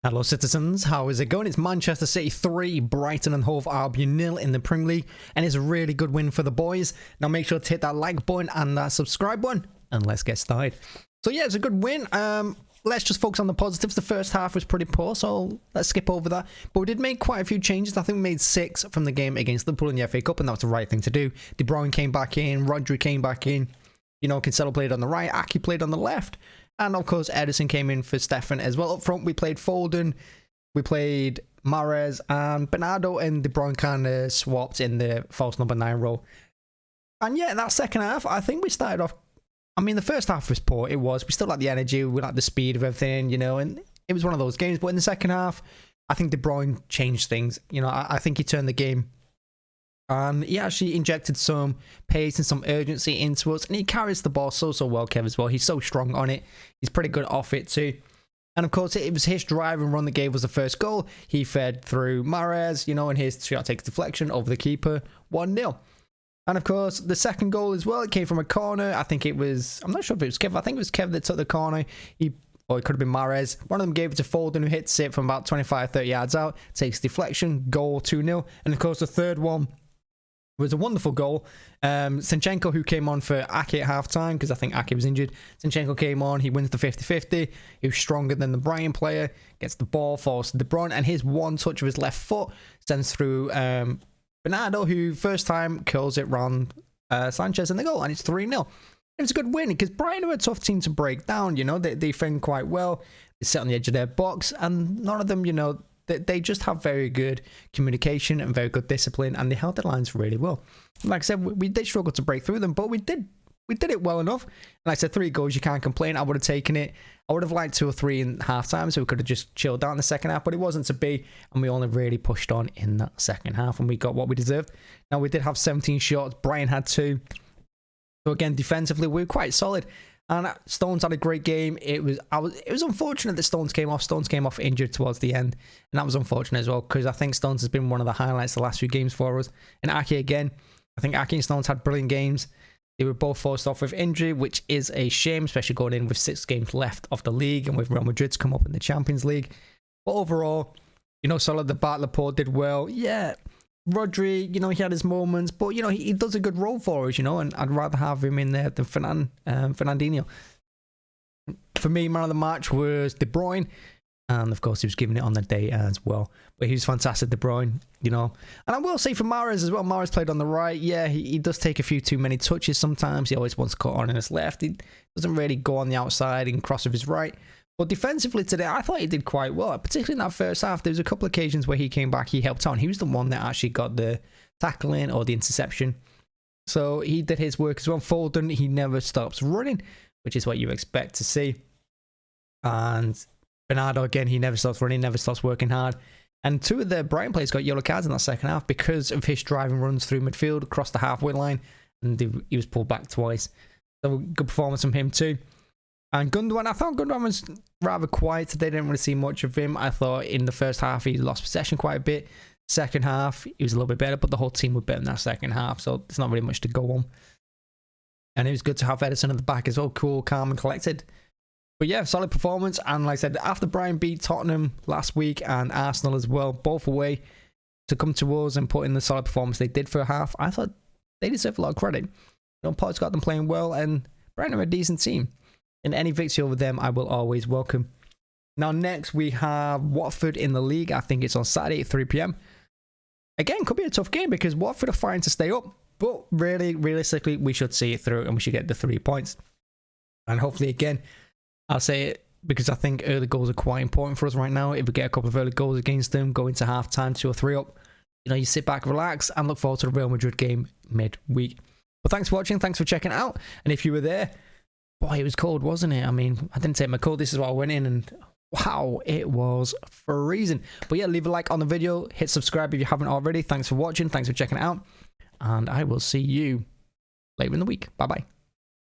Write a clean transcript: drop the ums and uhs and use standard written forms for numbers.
Hello citizens, how is it going? It's Manchester City 3, Brighton and Hove Albion 0 in the Premier League, and it's a really good win for the boys. Now make sure to hit that like button and that subscribe button, and let's get started. So yeah, it's a good win. Let's just focus on the positives. The first half was pretty poor, so let's skip over that. But we did make quite a few changes. I think we made 6 from the game against Liverpool in the FA Cup, and that was the right thing to do. Bruyne came back in, Rodri came back in, you know, Cancelo played on the right, Aki played on the left. And of course, Edison came in for Stefan as well. Up front, we played Foden, we played Mahrez, and Bernardo and De Bruyne kind of swapped in the false number 9 role. And yeah, that second half, I think we started off. I mean, the first half was poor. It was. We still like the energy, we like the speed of everything, you know, and it was one of those games. But in the second half, I think De Bruyne changed things. You know, I think he turned the game. And he actually injected some pace and some urgency into us. And he carries the ball so well, Kev, as well. He's so strong on it. He's pretty good off it too. And of course, it was his drive and run that gave us the first goal. He fed through Mahrez, you know, and his shot takes deflection over the keeper. 1-0. And of course, the second goal as well, it came from a corner. I think it was, I'm not sure if it was Kev. I think it was Kev that took the corner. Or it could have been Mahrez. One of them gave it to Foden, who hits it from about 25-30 yards out. Takes deflection. Goal 2-0. And of course, the third one was a wonderful goal. Zinchenko, who came on for Ake at half-time, because I think Ake was injured. Zinchenko came on, he wins the 50-50. He was stronger than the Brighton player, gets the ball, falls to De Bruyne, and his one touch of his left foot sends through Bernardo, who first time curls it round Sanchez in the goal, and it's 3-0. It was a good win, because Brighton are a tough team to break down, you know. They defend quite well, they sit on the edge of their box, and none of them, you know, they just have very good communication and very good discipline, and they held their lines really well. Like I said, we did struggle to break through them, but we did it well enough. And like I said, 3 goals, you can't complain. I would have taken it. I would have liked 2 or 3 in half time, so we could have just chilled out in the second half, but it wasn't to be, and we only really pushed on in that second half, and we got what we deserved. Now, we did have 17 shots. Brian had 2. So again, defensively, we were quite solid. And Stones had a great game. It was unfortunate that Stones came off. Stones came off injured towards the end, and that was unfortunate as well, because I think Stones has been one of the highlights the last few games for us. And Ake again, I think Ake and Stones had brilliant games. They were both forced off with injury, which is a shame, especially going in with 6 games left of the league and with Real Madrid's come up in the Champions League. But overall, you know, solid. The back Laporte did well. Yeah, Rodri, you know, he had his moments, but, you know, he does a good role for us, you know, and I'd rather have him in there than Fernandinho. For me, man of the match was De Bruyne, and of course, he was giving it on the day as well. But he was fantastic, De Bruyne, you know. And I will say for Mahrez as well, Mahrez played on the right. Yeah, he does take a few too many touches sometimes. He always wants to cut on his left. He doesn't really go on the outside and cross with his right. But defensively today, I thought he did quite well, particularly in that first half. There was a couple of occasions where he came back, he helped out. He was the one that actually got the tackling or the interception. So he did his work as well. Foden, he never stops running, which is what you expect to see. And Bernardo, again, he never stops running, never stops working hard. And 2 of the Brighton players got yellow cards in that second half because of his driving runs through midfield, across the halfway line, and he was pulled back twice. So good performance from him too. And Gundogan, I thought Gundogan was rather quiet today. Didn't really see much of him. I thought in the first half he lost possession quite a bit. Second half he was a little bit better, but the whole team were better in that second half, so there's not really much to go on. And it was good to have Edison at the back as well, cool, calm and collected. But yeah, solid performance. And like I said, after Brian beat Tottenham last week and Arsenal as well, both away, to come to us and put in the solid performance they did for a half, I thought they deserve a lot of credit. You know, Potts got them playing well, and Brighton are a decent team. And any victory over them, I will always welcome. Now, next we have Watford in the league. I think it's on Saturday at 3 p.m. Again, could be a tough game because Watford are fighting to stay up. But really, realistically, we should see it through and we should get the 3 points. And hopefully, again, I'll say it because I think early goals are quite important for us right now. If we get a couple of early goals against them, go into half-time, 2 or 3 up, you know, you sit back, relax, and look forward to the Real Madrid game midweek. Well, thanks for watching. Thanks for checking it out. And if you were there, boy, it was cold, wasn't it? I mean, I didn't take my coat. This is why I went in, and wow, it was freezing. But yeah, leave a like on the video. Hit subscribe if you haven't already. Thanks for watching. Thanks for checking it out. And I will see you later in the week. Bye-bye.